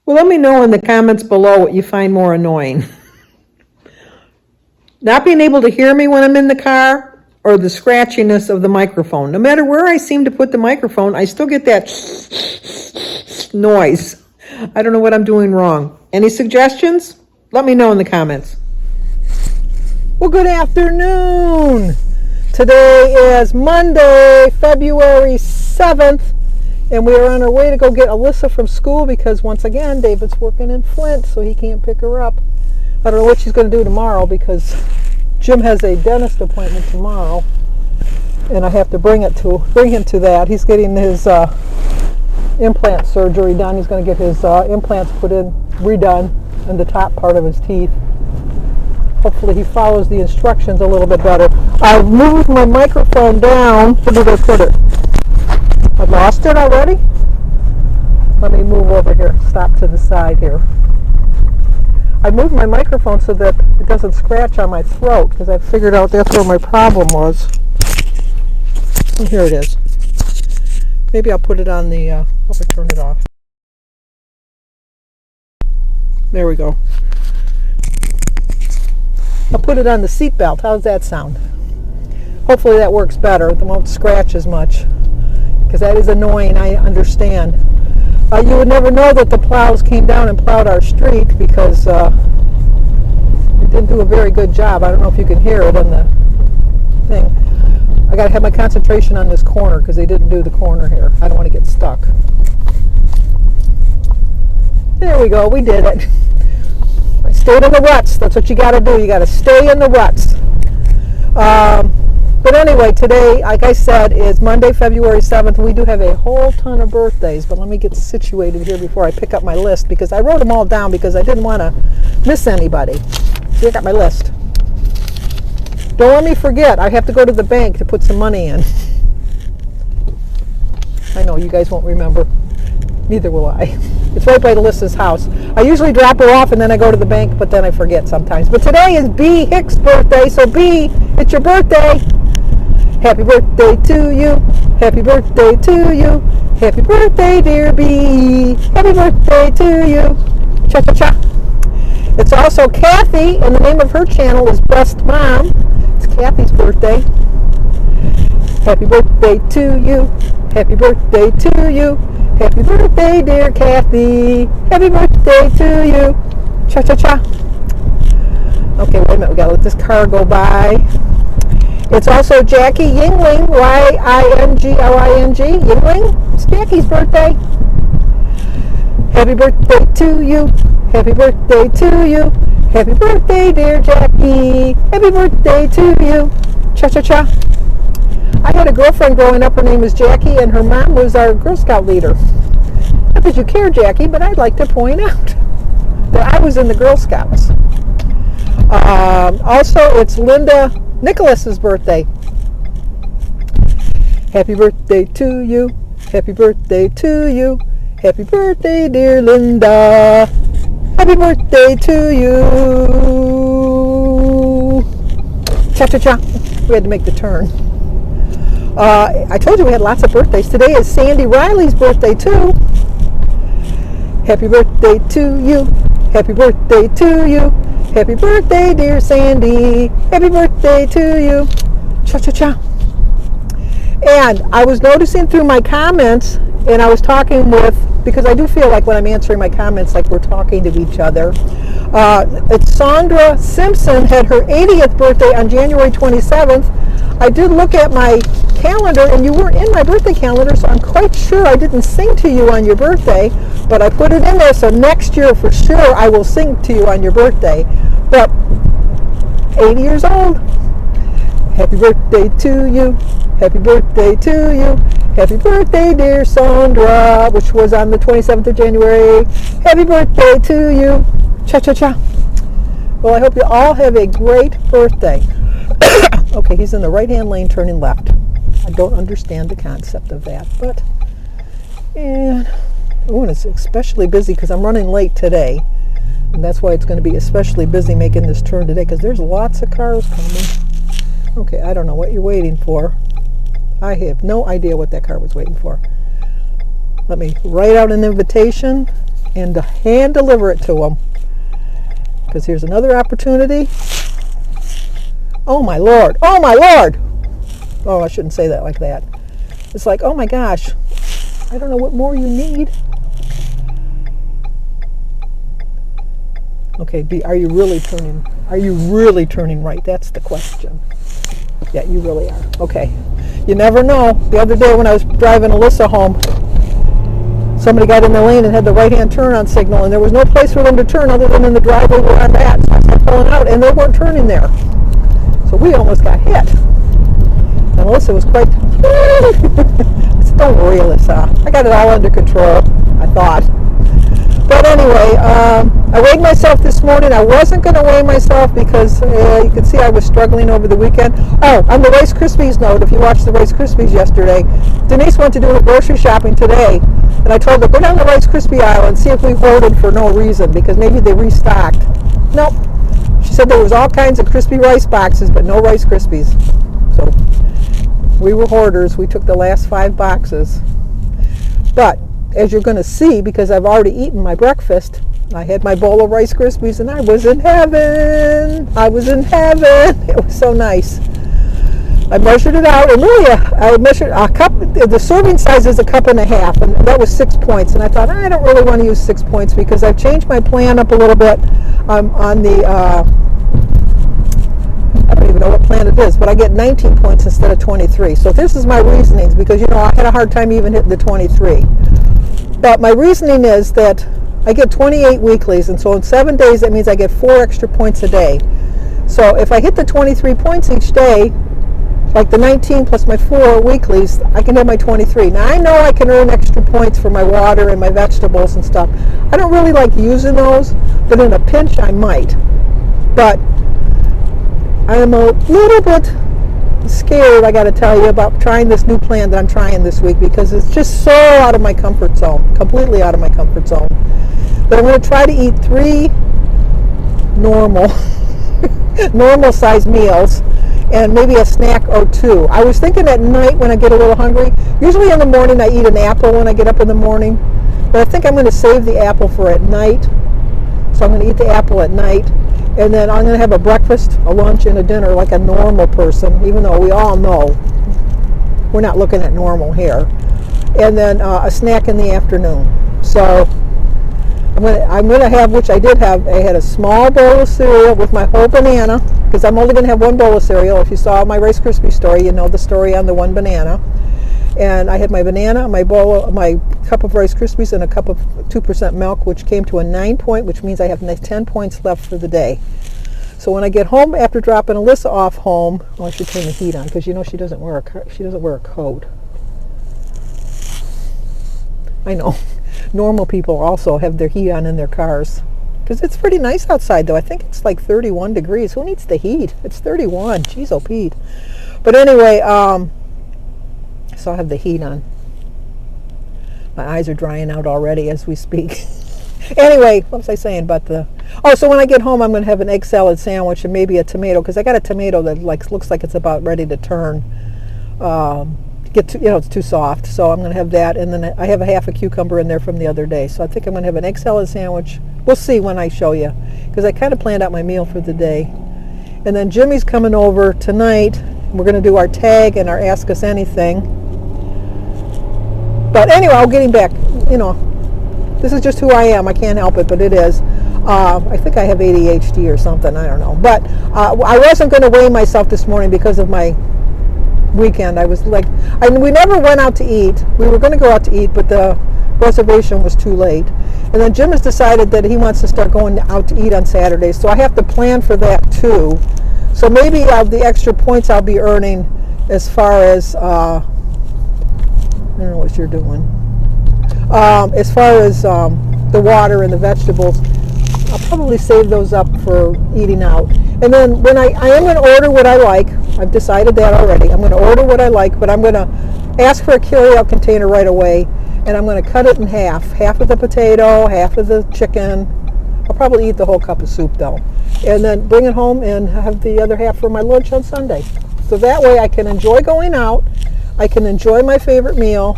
Well, let me know in the comments below what you find more annoying. Not being able to hear me when I'm in the car, or the scratchiness of the microphone. No matter where I seem to put the microphone, I still get that noise. I don't know what I'm doing wrong. Any suggestions? Let me know in the comments. Well, good afternoon. Today is Monday, February 7th, and we are on our way to go get Alyssa from school because, once again, David's working in Flint, so he can't pick her up. I don't know what she's going to do tomorrow because Jim has a dentist appointment tomorrow, and I have to bring him to that. He's getting his implant surgery done. He's going to get his implants redone in the top part of his teeth. Hopefully he follows the instructions a little bit better. I moved my microphone down. Where did I put it? I lost it already? Let me move over here. Stop to the side here. I moved my microphone so that it doesn't scratch on my throat because I figured out that's where my problem was. And here it is. Maybe I'll put it on the, I'll turn it off. There we go. I'll put it on the seat belt. How's that sound? Hopefully that works better. It won't scratch as much because that is annoying. I understand. You would never know that the plows came down and plowed our street because it didn't do a very good job. I don't know if you can hear it on the thing. I got to have my concentration on this corner because they didn't do the corner here. I don't want to get stuck. There we go. We did it. I stayed in the ruts. That's what you got to do. You got to stay in the ruts. But anyway, today, like I said, is Monday, February 7th. We do have a whole ton of birthdays, but let me get situated here before I pick up my list because I wrote them all down because I didn't want to miss anybody. See, I got my list. Don't let me forget. I have to go to the bank to put some money in. I know, you guys won't remember. Neither will I. It's right by Alyssa's house. I usually drop her off and then I go to the bank, but then I forget sometimes. But today is B. Hicks' birthday, so B, it's your birthday. Happy birthday to you. Happy birthday to you. Happy birthday, dear B. Happy birthday to you. Cha-cha-cha. It's also Kathy, and the name of her channel is Best Mom. It's Kathy's birthday. Happy birthday to you. Happy birthday to you. Happy birthday, dear Kathy. Happy birthday to you. Cha-cha-cha. Okay, wait a minute. We gotta let this car go by. It's also Jackie Yingling, Y-I-N-G-L-I-N-G, Yingling. It's Jackie's birthday. Happy birthday to you. Happy birthday to you. Happy birthday, dear Jackie. Happy birthday to you. Cha-cha-cha. I had a girlfriend growing up. Her name was Jackie, and her mom was our Girl Scout leader. Not that you care, Jackie, but I'd like to point out that I was in the Girl Scouts. Also, it's Linda Nicholas's birthday. Happy birthday to you. Happy birthday to you. Happy birthday, dear Linda. Happy birthday to you. Cha-cha-cha. We had to make the turn. I told you we had lots of birthdays. Today is Sandy Riley's birthday, too. Happy birthday to you. Happy birthday to you. Happy birthday, dear Sandy. Happy birthday to you. Cha-cha-cha. And I was noticing through my comments, and I was talking with, because I do feel like when I'm answering my comments, like we're talking to each other. It's Sandra Simpson had her 80th birthday on January 27th. I did look at my calendar, and you weren't in my birthday calendar, so I'm quite sure I didn't sing to you on your birthday, but I put it in there, so next year for sure I will sing to you on your birthday. But 80 years old. Happy birthday to you. Happy birthday to you. Happy birthday, dear Sandra, which was on the 27th of January. Happy birthday to you. Cha-cha-cha. Well, I hope you all have a great birthday. Okay, he's in the right-hand lane turning left. I don't understand the concept of that, but and it's especially busy because I'm running late today, and that's why it's going to be especially busy making this turn today because there's lots of cars coming. Okay, I don't know what you're waiting for. I have no idea what that car was waiting for. Let me write out an invitation and to hand deliver it to them. Because here's another opportunity. Oh my Lord, oh my Lord. Oh, I shouldn't say that like that. It's like, oh my gosh, I don't know what more you need. Okay, B, are you really turning? Are you really turning right? That's the question. Yeah, you really are. Okay. You never know. The other day when I was driving Alyssa home, somebody got in the lane and had the right-hand turn-on signal, and there was no place for them to turn other than in the driveway where I'm at. So I started pulling out, and they weren't turning there. So we almost got hit. And Alyssa was quite... I said, don't worry, Alyssa. I got it all under control, I thought. But anyway, I weighed myself this morning. I wasn't going to weigh myself because you could see I was struggling over the weekend. Oh, on the Rice Krispies note, if you watched the Rice Krispies yesterday, Denise went to do her grocery shopping today. And I told her, go down the Rice Krispie aisle and see if we hoarded for no reason, because maybe they restocked. Nope. She said there was all kinds of crispy rice boxes, but no Rice Krispies. So we were hoarders. We took the last 5 boxes. But as you're going to see, because I've already eaten my breakfast, I had my bowl of Rice Krispies, and I was in heaven. I was in heaven. It was so nice. I measured it out, and really, I measured a cup. The serving size is a cup and a half, and that was 6 points. And I thought, I don't really want to use 6 points because I've changed my plan up a little bit on the. I don't even know what plan it is, but I get 19 points instead of 23. So this is my reasonings, because I had a hard time even hitting the 23. But my reasoning is that I get 28 weeklies, and so in 7 days that means I get 4 extra points a day. So if I hit the 23 points each day, like the 19 plus my 4 weeklies, I can have my 23. Now I know I can earn extra points for my water and my vegetables and stuff. I don't really like using those, but in a pinch I might. But I am a little bit scared, I got to tell you, about trying this new plan that I'm trying this week, because it's just so out of my comfort zone, completely out of my comfort zone. But I'm going to try to eat 3 normal size meals and maybe a snack or 2. I was thinking at night when I get a little hungry. Usually in the morning I eat an apple when I get up in the morning, but I think I'm going to save the apple for at night. So I'm going to eat the apple at night, and then I'm going to have a breakfast, a lunch, and a dinner like a normal person, even though we all know we're not looking at normal here. And then a snack in the afternoon. So I'm going to have, which I did have, I had a small bowl of cereal with my whole banana, because I'm only going to have 1 bowl of cereal. If you saw my Rice Krispie story, you know the story on the 1 banana. And I had my banana, my cup of Rice Krispies, and a cup of 2% milk, which came to a 9 point, which means I have 10 points left for the day. So when I get home after dropping Alyssa off home, I should turn the heat on, because she doesn't wear a coat. I know. Normal people also have their heat on in their cars, because it's pretty nice outside, though. I think it's like 31 degrees. Who needs the heat? It's 31. Jeez, oh Pete. But anyway, so I have the heat on. My eyes are drying out already as we speak. Anyway, what was I saying about so when I get home, I'm going to have an egg salad sandwich and maybe a tomato, because I got a tomato that looks like it's about ready to turn. It's too soft, so I'm going to have that, and then I have a half a cucumber in there from the other day. So I think I'm going to have an egg salad sandwich. We'll see when I show you, because I kind of planned out my meal for the day. And then Jimmy's coming over tonight. We're going to do our tag and our Ask Us Anything. But anyway, I'll get him back. This is just who I am. I can't help it, but it is. I think I have ADHD or something. I don't know. But I wasn't going to weigh myself this morning because of my weekend. I was like, we never went out to eat. We were going to go out to eat, but the reservation was too late. And then Jim has decided that he wants to start going out to eat on Saturdays, so I have to plan for that too. So maybe the extra points I'll be earning as far as I don't know what you're doing. As far as the water and the vegetables, I'll probably save those up for eating out. And then when I am going to order what I like. I've decided that already. I'm going to order what I like, but I'm going to ask for a carry-out container right away, and I'm going to cut it in half. Half of the potato, half of the chicken. I'll probably eat the whole cup of soup, though. And then bring it home and have the other half for my lunch on Sunday. So that way I can enjoy going out, I can enjoy my favorite meal,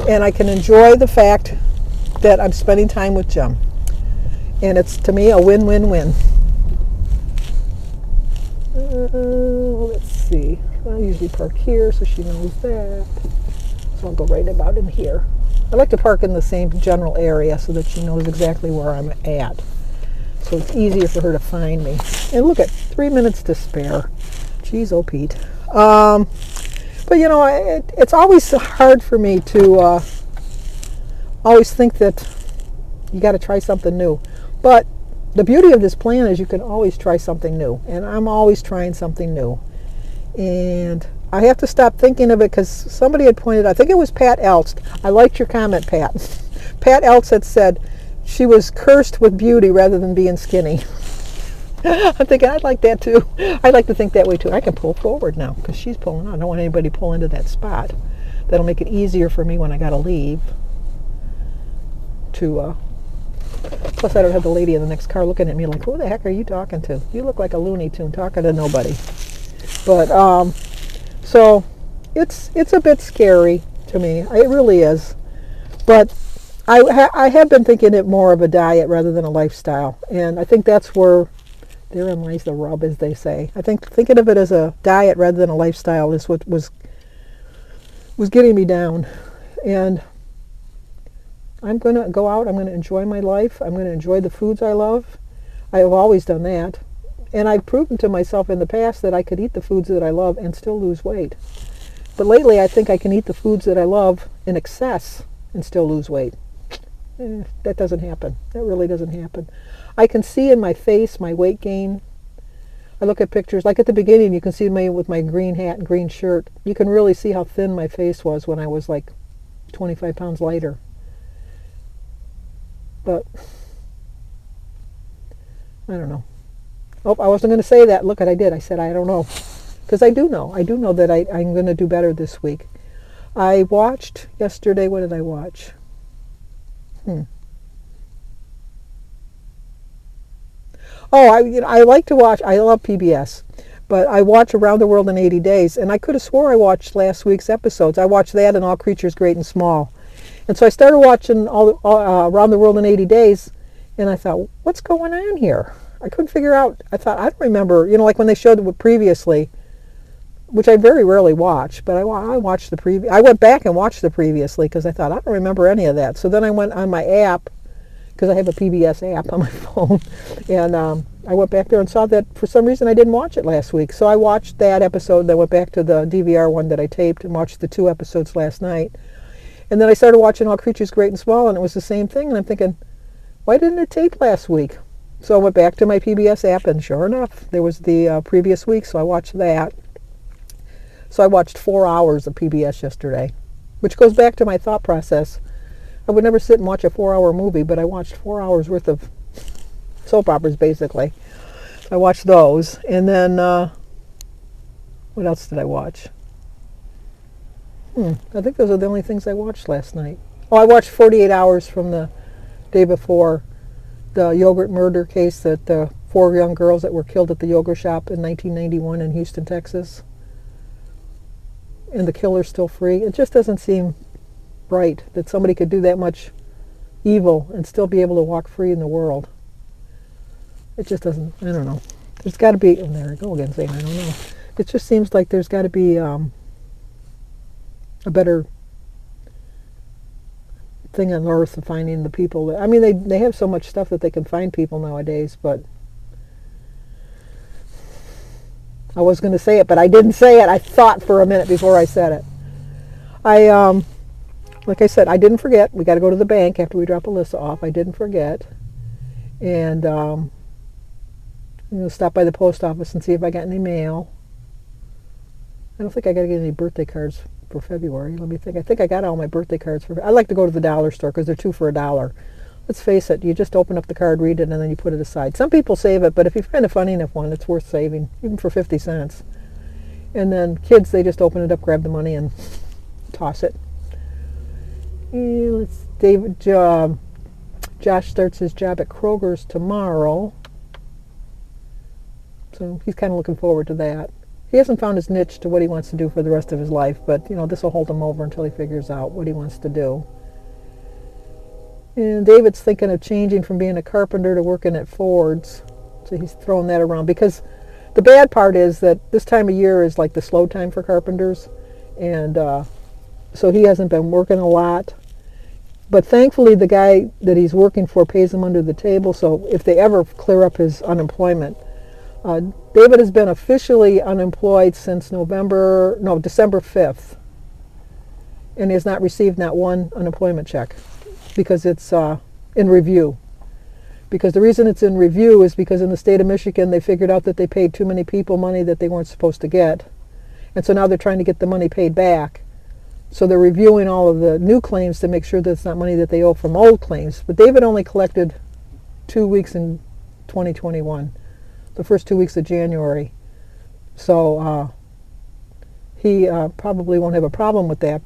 and I can enjoy the fact that I'm spending time with Jim. And it's, to me, a win-win-win. Let's see. I usually park here, so she knows that. So I'll go right about in here. I like to park in the same general area so that she knows exactly where I'm at. So it's easier for her to find me. And look at 3 minutes to spare. Jeez, oh Pete. But you know, it's always hard for me to always think that you got to try something new. But the beauty of this plan is you can always try something new. And I'm always trying something new. And I have to stop thinking of it because somebody had pointed out, I think it was Pat Elst. I liked your comment, Pat. Pat Elst had said she was cursed with beauty rather than being skinny. I'm thinking I'd like that too. I'd like to think that way too. I can pull forward now because she's pulling on. I don't want anybody to pull into that spot. That'll make it easier for me when I got to leave. Plus I don't have the lady in the next car looking at me like, who the heck are you talking to? You look like a Looney Tune talking to nobody. But so it's a bit scary to me. It really is. But I have been thinking it more of a diet rather than a lifestyle. And I think that's where therein lies the rub, as they say. I think thinking of it as a diet rather than a lifestyle is what was getting me down. And I'm going to go out. I'm going to enjoy my life. I'm going to enjoy the foods I love. I have always done that. And I've proven to myself in the past that I could eat the foods that I love and still lose weight. But lately I think I can eat the foods that I love in excess and still lose weight. That doesn't happen. That really doesn't happen. I can see in my face my weight gain. I look at pictures, like at the beginning, you can see me with my green hat and green shirt. You can really see how thin my face was when I was like 25 pounds lighter. But, I don't know. Oh, I wasn't going to say that. Look what I did. I said, I don't know. Because I do know. I do know that I'm going to do better this week. I watched yesterday, what did I watch? Oh, I like to watch, I love PBS, but I watch Around the World in 80 Days, and I could have swore I watched last week's episodes. I watched that and All Creatures Great and Small. And so I started watching Around the World in 80 Days, and I thought, what's going on here? I couldn't figure out. I thought, I don't remember, like when they showed it previously, which I very rarely watch, but I watched the previous. I went back and watched the previously because I thought, I don't remember any of that. So then I went on my app, because I have a PBS app on my phone, and I went back there and saw that for some reason I didn't watch it last week. So I watched that episode, then went back to the DVR one that I taped and watched the 2 episodes last night. And then I started watching All Creatures Great and Small, and it was the same thing. And I'm thinking, why didn't it tape last week? So I went back to my PBS app, and sure enough, there was the previous week, so I watched that. So I watched 4 hours of PBS yesterday, which goes back to my thought process. I would never sit and watch a 4-hour movie, but I watched 4 hours worth of soap operas, basically. I watched those. And then, what else did I watch? I think those are the only things I watched last night. Oh, I watched 48 Hours from the day before the yogurt murder case, that the 4 young girls that were killed at the yogurt shop in 1991 in Houston, Texas. And the killer's still free. It just doesn't seem right that somebody could do that much evil and still be able to walk free in the world. It just doesn't, I don't know. There's got to be, oh, there I go again saying I don't know. It just seems like there's got to be a better thing on earth of finding the people. That, I mean, they have so much stuff that they can find people nowadays, but I was going to say it, but I didn't say it. I thought for a minute before I said it. Like I said, I didn't forget. We got to go to the bank after we drop Alyssa off. I didn't forget. And stop by the post office and see if I got any mail. I don't think I got to get any birthday cards for February. Let me think. I think I got all my birthday cards for. I like to go to the dollar store because they're 2 for $1. Let's face it, you just open up the card, read it, and then you put it aside. Some people save it, but if you find a funny enough one, it's worth saving, even for 50 cents. And then kids, they just open it up, grab the money, and toss it. Josh starts his job at Kroger's tomorrow. So he's kind of looking forward to that. He hasn't found his niche to what he wants to do for the rest of his life, but, this will hold him over until he figures out what he wants to do. And David's thinking of changing from being a carpenter to working at Ford's. So he's throwing that around, because the bad part is that this time of year is like the slow time for carpenters. And so he hasn't been working a lot. But thankfully the guy that he's working for pays him under the table, so if they ever clear up his unemployment. David has been officially unemployed since December 5th. And he has not received not one unemployment check, because it's in review. Because the reason it's in review is because in the state of Michigan they figured out that they paid too many people money that they weren't supposed to get. And so now they're trying to get the money paid back. So they're reviewing all of the new claims to make sure that it's not money that they owe from old claims. But David only collected 2 weeks in 2021, the first 2 weeks of January. So he probably won't have a problem with that.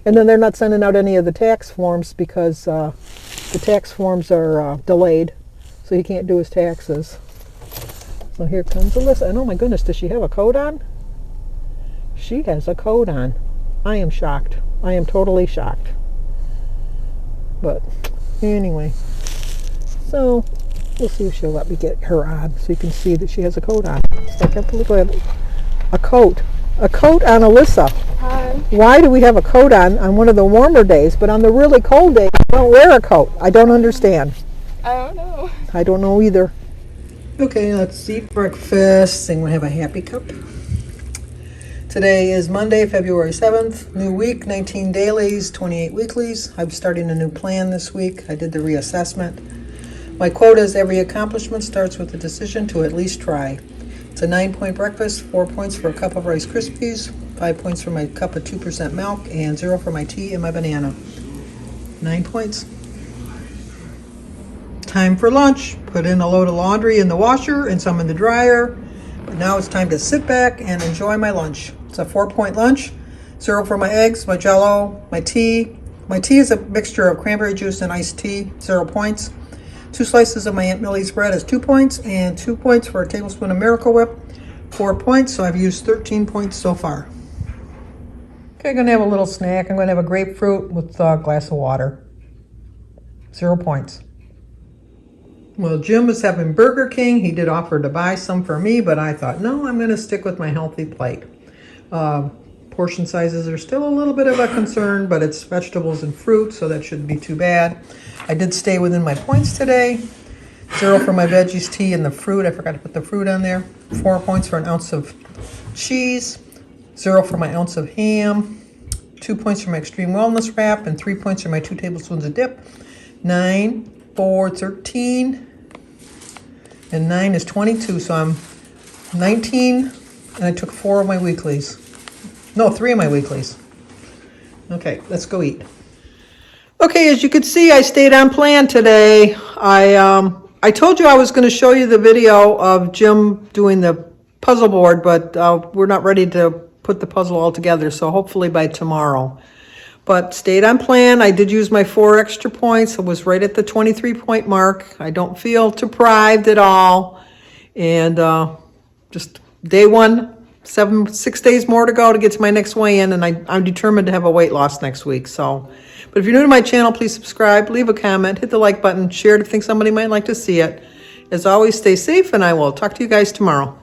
And then they're not sending out any of the tax forms because the tax forms are delayed, so he can't do his taxes. So here comes Alyssa. And oh my goodness, does she have a coat on? She has a coat on. I am shocked. I am totally shocked. But anyway, so we'll see if she'll let me get her on so you can see that she has a coat on. So I can't believe I have a coat. A coat on Alyssa. Hi. Why do we have a coat on one of the warmer days, but on the really cold days we don't wear a coat? I don't understand. I don't know. I don't know either. Okay, let's eat breakfast and we'll have a happy cup. Today is Monday, February 7th. New week, 19 dailies, 28 weeklies. I'm starting a new plan this week. I did the reassessment. My quote is, every accomplishment starts with a decision to at least try. It's a 9-point breakfast, 4 points for a cup of Rice Krispies, 5 points for my cup of 2% milk, and 0 for my tea and my banana. 9 points. Time for lunch. Put in a load of laundry in the washer and some in the dryer. But now it's time to sit back and enjoy my lunch. It's a 4-point lunch. 0 for my eggs, my Jell-O, my tea. My tea is a mixture of cranberry juice and iced tea, 0 points. 2 slices of my Aunt Millie's bread is 2 points, and 2 points for a tablespoon of Miracle Whip, 4 points, so I've used 13 points so far. Okay, I'm going to have a little snack. I'm going to have a grapefruit with a glass of water. 0 points. Well, Jim was having Burger King. He did offer to buy some for me, but I thought, no, I'm going to stick with my healthy plate. Portion sizes are still a little bit of a concern, but it's vegetables and fruit, so that shouldn't be too bad. I did stay within my points today. 0 for my veggies, tea, and the fruit. I forgot to put the fruit on there. 4 points for an ounce of cheese. 0 for my ounce of ham. 2 points for my extreme wellness wrap, and 3 points for my 2 tablespoons of dip. 9, 4, 13, and 9 is 22, so I'm 19, and I took 4 of my weeklies. No, 3 of my weeklies. Okay, let's go eat. Okay, as you can see, I stayed on plan today. I told you I was going to show you the video of Jim doing the puzzle board, but we're not ready to put the puzzle all together, so hopefully by tomorrow. But stayed on plan. I did use my 4 extra points. I was right at the 23-point mark. I don't feel deprived at all. And just day 1, 6 days more to go to get to my next weigh-in, and I'm determined to have a weight loss next week. But if you're new to my channel, please subscribe, leave a comment, hit the like button, share it if you think somebody might like to see it. As always, stay safe, and I will talk to you guys tomorrow.